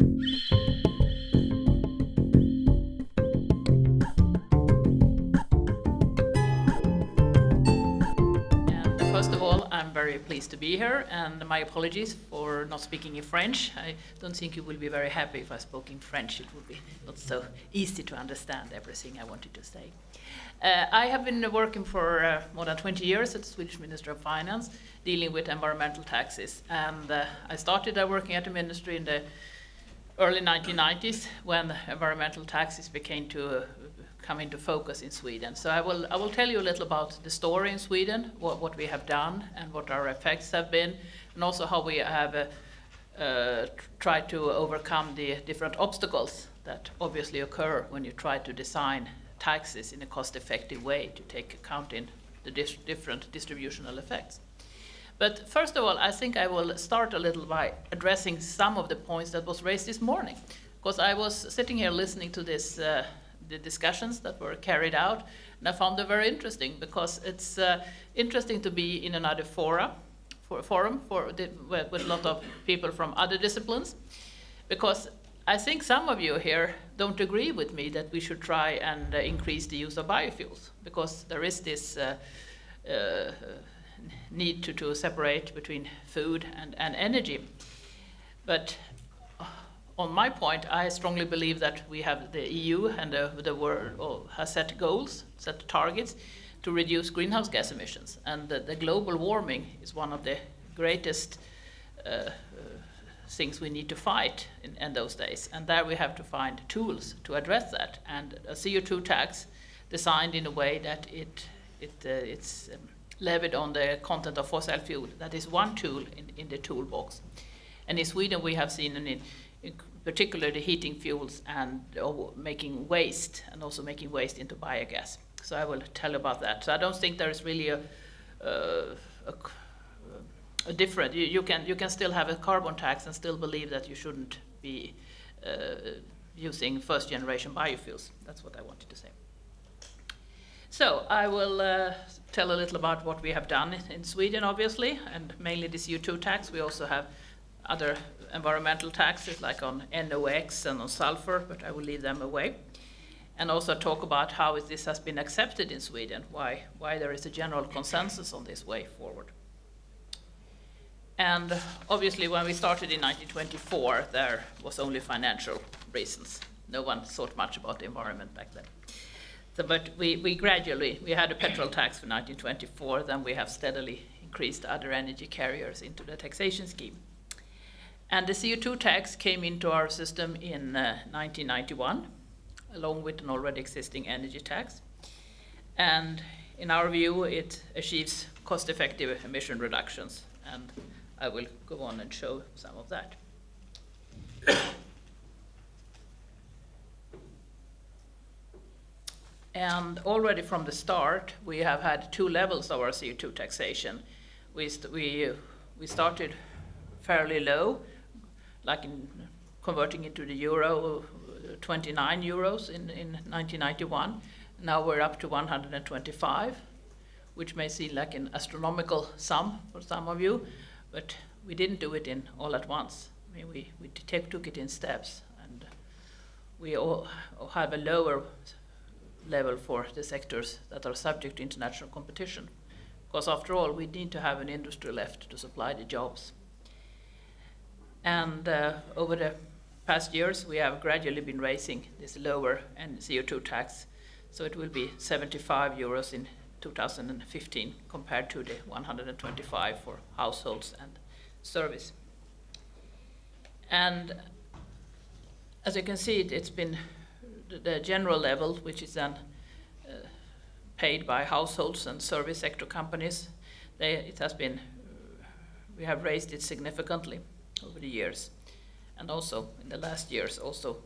First of all, I'm very pleased to be here, and my apologies for not speaking in French. I don't think you will be very happy if I spoke in French. It would be not so easy to understand everything I wanted to say. I have been working for more than 20 years at the Swedish Ministry of Finance, dealing with environmental taxes. And I started working at the ministry in the early 1990s, when environmental taxes began to come into focus in Sweden. So I will tell you a little about the story in Sweden, what we have done and what our effects have been, and also how we have tried to overcome the different obstacles that obviously occur when you try to design taxes in a cost-effective way to take account in the different distributional effects. But first of all, I think I will start a little by addressing some of the points that was raised this morning, because I was sitting here listening to this the discussions that were carried out, and I found them very interesting, because it's interesting to be in another forum with a lot of people from other disciplines, because I think some of you here don't agree with me that we should try and increase the use of biofuels, because there is this need to separate between food and energy. But on my point, I strongly believe that we have the EU and the world has set goals, set targets to reduce greenhouse gas emissions. And the global warming is one of the greatest things we need to fight in those days. And there we have to find tools to address that. And a CO2 tax designed in a way that it's levied on the content of fossil fuel. That is one tool in the toolbox. And in Sweden we have seen in particular the heating fuels and making waste, and also making waste into biogas. So I will tell you about that. So I don't think there is really a different. You can still have a carbon tax and still believe that you shouldn't be using first-generation biofuels. That's what I wanted to say. So I will tell a little about what we have done in Sweden, obviously, and mainly the CO2 tax. We also have other environmental taxes like on NOx and on sulfur, but I will leave them away. And also talk about how this has been accepted in Sweden, why there is a general consensus on this way forward. And obviously when we started in 1924, there was only financial reasons. No one thought much about the environment back then. So, but we gradually, we had a petrol tax for 1924, then we have steadily increased other energy carriers into the taxation scheme. And the CO2 tax came into our system in 1991, along with an already existing energy tax. And in our view, it achieves cost-effective emission reductions. And I will go on and show some of that. And already from the start, we have had two levels of our CO2 taxation. We started fairly low, like in converting into the euro, 29 euros in 1991. Now we're up to 125, which may seem like an astronomical sum for some of you, but we didn't do it in all at once. I mean, we took it in steps, and we all have a lower level for the sectors that are subject to international competition, because after all, we need to have an industry left to supply the jobs. And over the past years, we have gradually been raising this lower and CO2 tax. So it will be 75 euros in 2015 compared to the 125 for households and service. And as you can see, it's been the general level, which is then paid by households and service sector companies. We have raised it significantly over the years, and also in the last years, also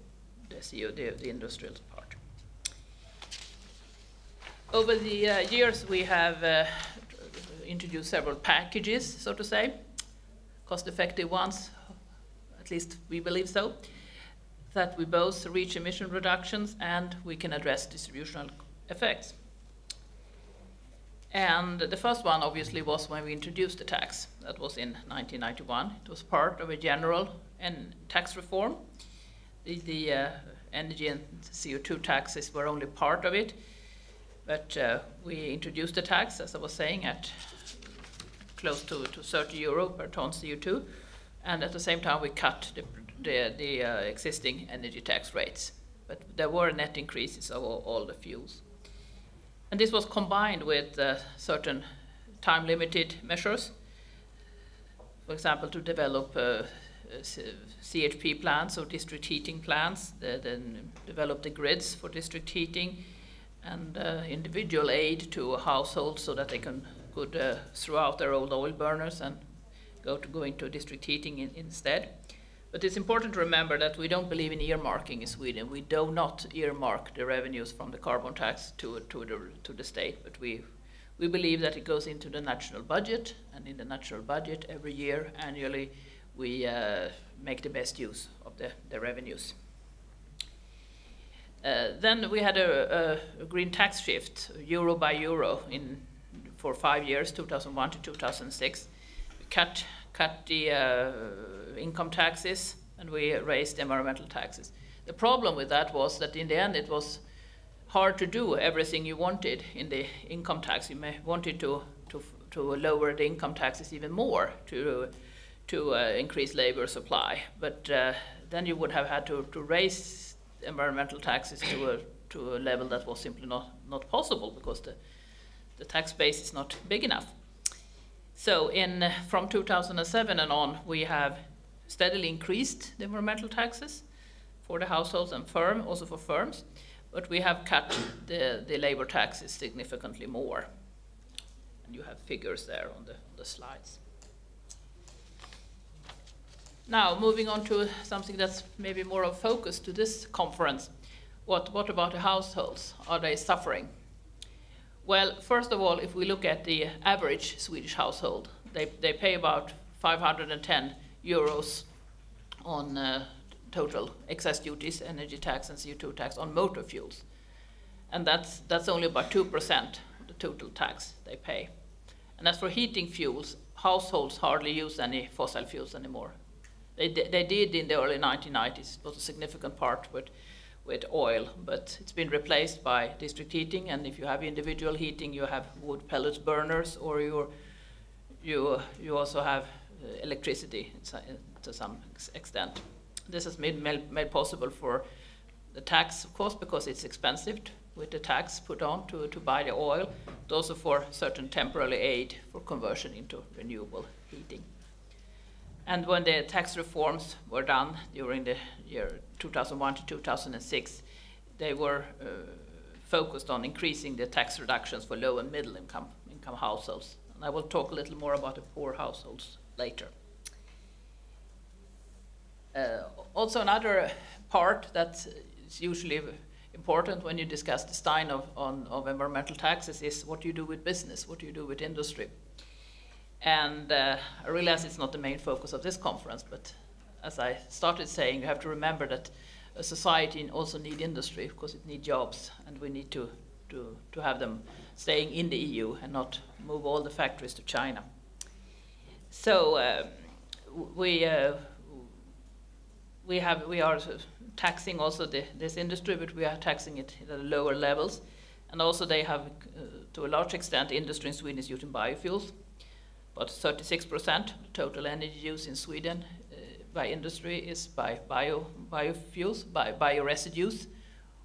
the industrial part. Over the years, we have introduced several packages, so to say, cost-effective ones, at least we believe so, that we both reach emission reductions and we can address distributional effects. And the first one, obviously, was when we introduced the tax. That was in 1991. It was part of a general and tax reform. The energy and CO2 taxes were only part of it, but we introduced the tax, as I was saying, at close to 30 euro per ton CO2, and at the same time we cut the existing energy tax rates. But there were net increases of all the fuels. And this was combined with certain time-limited measures. For example, to develop CHP plants or district heating plants, then develop the grids for district heating, and individual aid to households so that they could throw out their old oil burners and go into district heating instead. But it's important to remember that we don't believe in earmarking in Sweden. We do not earmark the revenues from the carbon tax to the state, but we believe that it goes into the national budget, and in the national budget every year, annually, we make the best use of the revenues. Then we had a green tax shift, euro by euro, for 5 years, 2001 to 2006. We cut the income taxes, and we raised environmental taxes. The problem with that was that in the end it was hard to do everything you wanted in the income tax. You wanted to lower the income taxes even more to increase labor supply, but then you would have had to raise environmental taxes to a level that was simply not possible, because the tax base is not big enough. So from 2007 and on, we have steadily increased the environmental taxes for the households and also for firms, but we have cut the labor taxes significantly more. And you have figures there on the slides. Now, moving on to something that's maybe more of focus to this conference. What about the households? Are they suffering? Well, first of all, if we look at the average Swedish household, they pay about 510 euros on total excess duties, energy tax and CO2 tax on motor fuels. And that's only about 2% of the total tax they pay. And as for heating fuels, households hardly use any fossil fuels anymore. They did in the early 1990s. It was a significant part with oil, but it's been replaced by district heating, and if you have individual heating, you have wood pellets burners, or you also have electricity to some extent. This has been made possible for the tax, of course, because it's expensive with the tax put on to buy the oil, but also for certain temporary aid for conversion into renewable heating. And when the tax reforms were done during the year 2001 to 2006, they were focused on increasing the tax reductions for low and middle income households. And I will talk a little more about the poor households later. Also, another part that is usually important when you discuss the Stein of environmental taxes is what you do with business, what you do with industry. And I realize it's not the main focus of this conference, but as I started saying, you have to remember that a society also needs industry, because it needs jobs, and we need to have them staying in the EU and not move all the factories to China. So we are taxing also this industry, but we are taxing it at lower levels. And also they have, to a large extent, industry in Sweden is using biofuels. But 36% of total energy use in Sweden by industry is by biofuels, by bioresidues.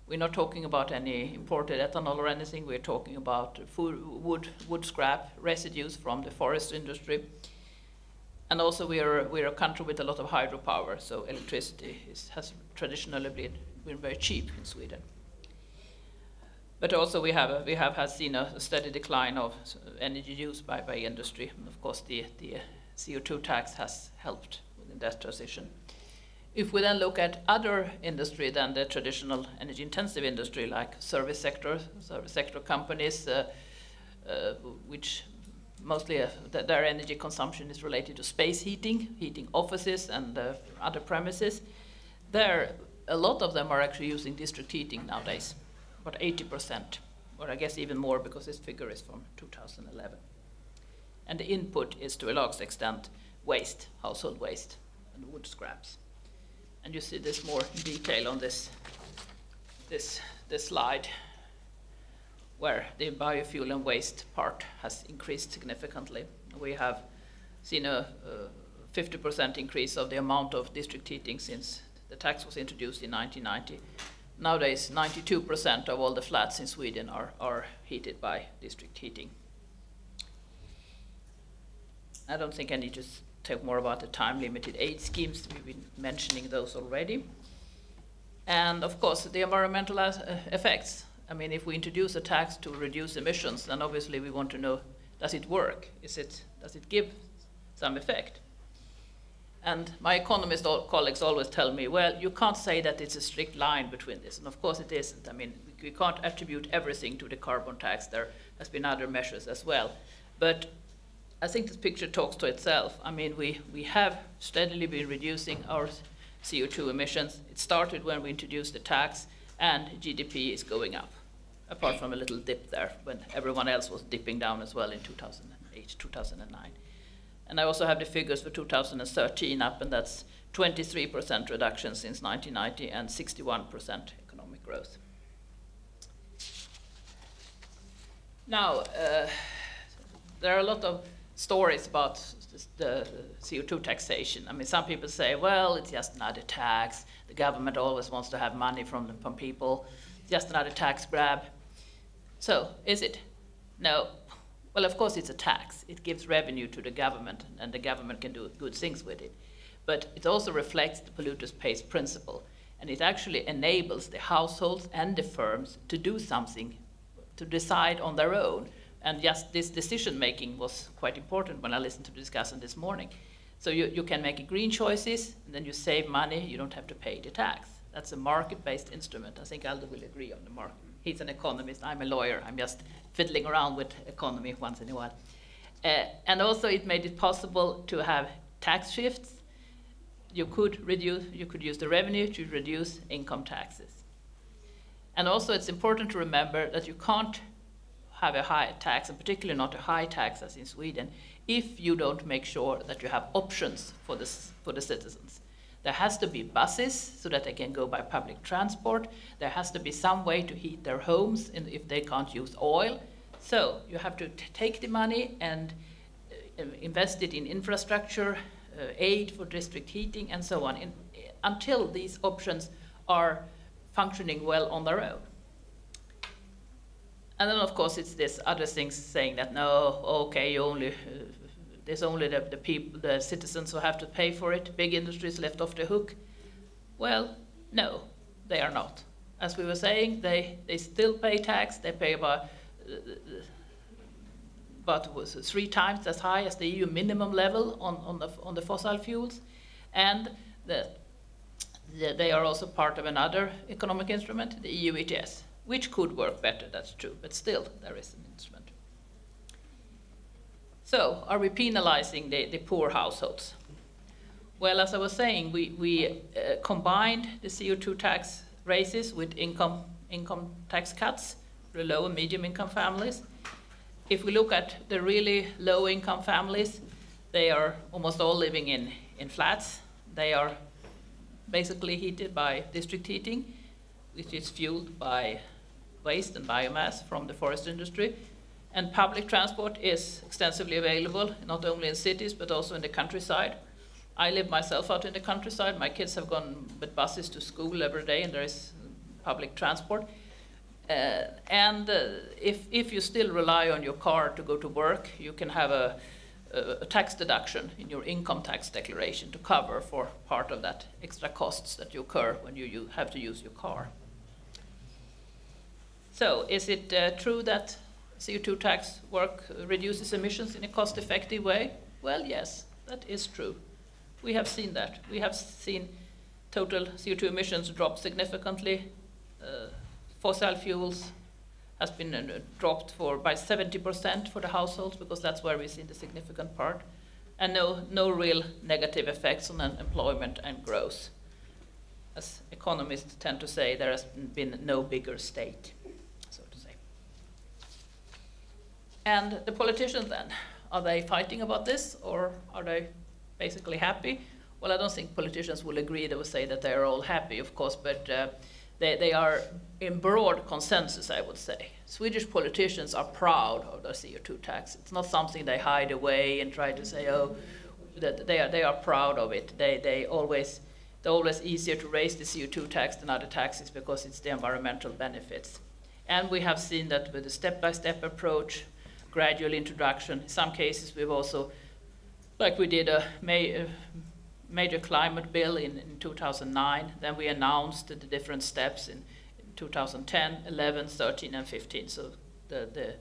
We're not talking about any imported ethanol or anything. We're talking about wood scrap residues from the forest industry. And also we're a country with a lot of hydropower, so electricity has traditionally been very cheap in Sweden. But also we have seen a steady decline of energy use by industry. And of course the CO2 tax has helped in that transition. If we then look at other industry than the traditional energy intensive industry, like service sector companies, which mostly their energy consumption is related to space heating offices and other premises, a lot of them are actually using district heating nowadays. About 80%, or I guess even more, because this figure is from 2011. And the input is to a large extent waste, household waste, and wood scraps. And you see this more in detail on this slide, where the biofuel and waste part has increased significantly. We have seen a 50% increase of the amount of district heating since the tax was introduced in 1990. Nowadays, 92% of all the flats in Sweden are heated by district heating. I don't think I need to talk more about the time-limited aid schemes. We've been mentioning those already. And of course, the environmental effects. I mean, if we introduce a tax to reduce emissions, then obviously we want to know, does it work? Does it give some effect? And my economist colleagues always tell me, well, you can't say that it's a strict line between this. And of course it isn't. I mean, we can't attribute everything to the carbon tax. There has been other measures as well. But I think this picture talks to itself. I mean, we have steadily been reducing our CO2 emissions. It started when we introduced the tax, and GDP is going up, apart from a little dip there when everyone else was dipping down as well in 2008, 2009. And I also have the figures for 2013 up, and that's 23% reduction since 1990 and 61% economic growth. Now, there are a lot of stories about the CO2 taxation. I mean, some people say, well, it's just another tax. The government always wants to have money from people. It's just another tax grab. So, is it? No. Well, of course it's a tax. It gives revenue to the government, and the government can do good things with it. But it also reflects the polluters pays principle, and it actually enables the households and the firms to do something, to decide on their own. And just this decision-making was quite important when I listened to the discussion this morning. So you can make green choices, and then you save money, you don't have to pay the tax. That's a market-based instrument. I think Aldo will agree on the market. He's an economist, I'm a lawyer, I'm just fiddling around with economy once in a while. And also it made it possible to have tax shifts. You could use the revenue to reduce income taxes. And also it's important to remember that you can't have a high tax, and particularly not a high tax as in Sweden, if you don't make sure that you have options for the citizens. There has to be buses so that they can go by public transport. There has to be some way to heat their homes if they can't use oil. So you have to take the money and invest it in infrastructure, aid for district heating, and so on, until these options are functioning well on their own. And then, of course, it's this other things saying that, no, okay, there's only the people, the citizens who have to pay for it. Big industries left off the hook. Well, no, they are not. As we were saying, they still pay tax. They pay about 3 times as high as the EU minimum level on the fossil fuels, and they are also part of another economic instrument, the EU ETS, which could work better. That's true, but still there is an instrument. So, are we penalizing the poor households? Well, as I was saying, we combined the CO2 tax raises with income tax cuts for the low and medium income families. If we look at the really low income families, they are almost all living in flats. They are basically heated by district heating, which is fueled by waste and biomass from the forest industry. And public transport is extensively available, not only in cities, but also in the countryside. I live myself out in the countryside. My kids have gone with buses to school every day, and there is public transport. If you still rely on your car to go to work, you can have a tax deduction in your income tax declaration to cover for part of that extra costs that you incur when you have to use your car. So, is it true that CO2 tax reduces emissions in a cost-effective way? Well, yes, that is true. We have seen that. We have seen total CO2 emissions drop significantly. Fossil fuels has been dropped by 70% for the households, because that's where we've seen the significant part, and no real negative effects on employment and growth. As economists tend to say, there has been no bigger state, so to say. And the politicians then, are they fighting about this, or are they basically happy? Well, I don't think politicians will agree. They will say that they are all happy, of course, but they are in broad consensus, I would say. Swedish politicians are proud of their CO2 tax. It's not something they hide away and try to say, oh, that they are proud of it. They're always easier to raise the CO2 tax than other taxes because it's the environmental benefits. And we have seen that with a step-by-step approach, gradual introduction. In some cases, we've also, like we did a major climate bill in 2009. Then we announced the different steps in 2010, 11, 13, and 15. So the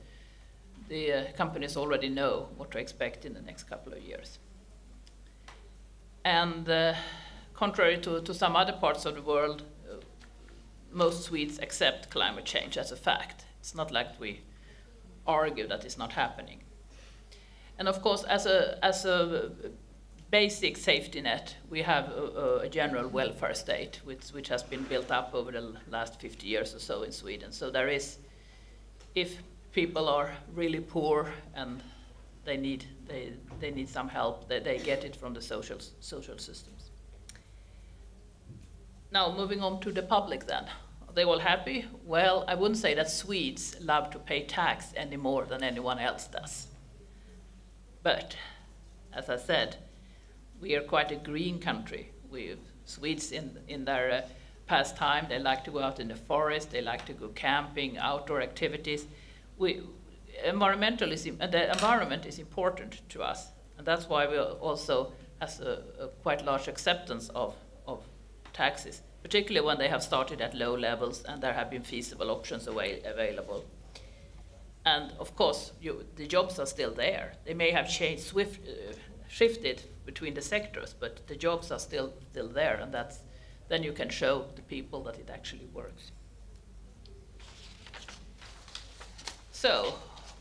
companies already know what to expect in the next couple of years. And contrary to some other parts of the world, most Swedes accept climate change as a fact. It's not like we argue that it's not happening. And of course, as a basic safety net, we have a general welfare state, which has been built up over the last 50 years or so in Sweden. So there is, if people are really poor and they need some help, they get it from the social systems. Now, moving on to the public then. Are they all happy? Well, I wouldn't say that Swedes love to pay tax any more than anyone else does. But, as I said, we are quite a green country. Swedes in their pastime, they like to go out in the forest, they like to go camping, outdoor activities. The environment is important to us, and that's why we also have a quite large acceptance of taxes, particularly when they have started at low levels and there have been feasible options available. And of course, the jobs are still there. They may have changed shifted between the sectors, but the jobs are still there, and then you can show the people that it actually works. So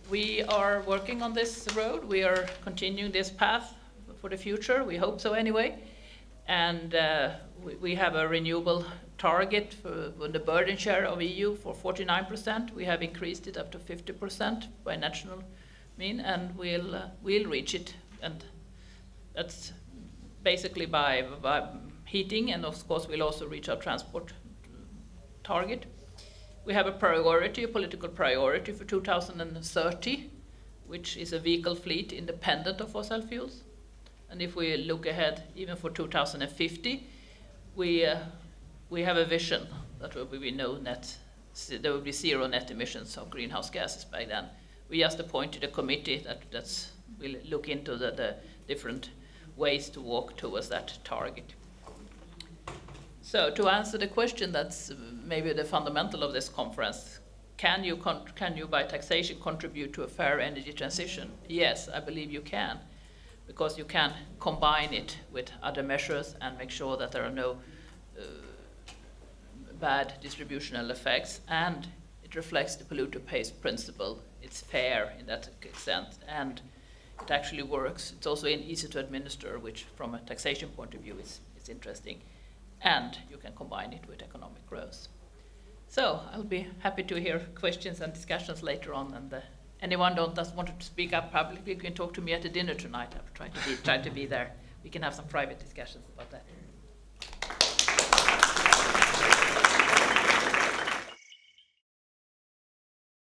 we are working on this road. We are continuing this path for the future. We hope so anyway. And we have a renewable target for the burden share of EU for 49%. We have increased it up to 50% by national mean, and we'll reach it. And that's basically by heating, and of course we'll also reach our transport target. We have a political priority for 2030, which is a vehicle fleet independent of fossil fuels. And if we look ahead, even for 2050, we have a vision that there will be zero net emissions of greenhouse gases by then. We just appointed a committee that will look into the different ways to walk towards that target. So to answer the question that's maybe the fundamental of this conference, can you by taxation contribute to a fair energy transition? Yes, I believe you can, because you can combine it with other measures and make sure that there are no bad distributional effects, and it reflects the polluter pays principle. It's fair in that extent, and it actually works. It's also easy to administer, which from a taxation point of view is interesting. And you can combine it with economic growth. So I'll be happy to hear questions and discussions later on. And anyone that wanted to speak up publicly, you can talk to me at the dinner tonight. I've tried to be there. We can have some private discussions about that.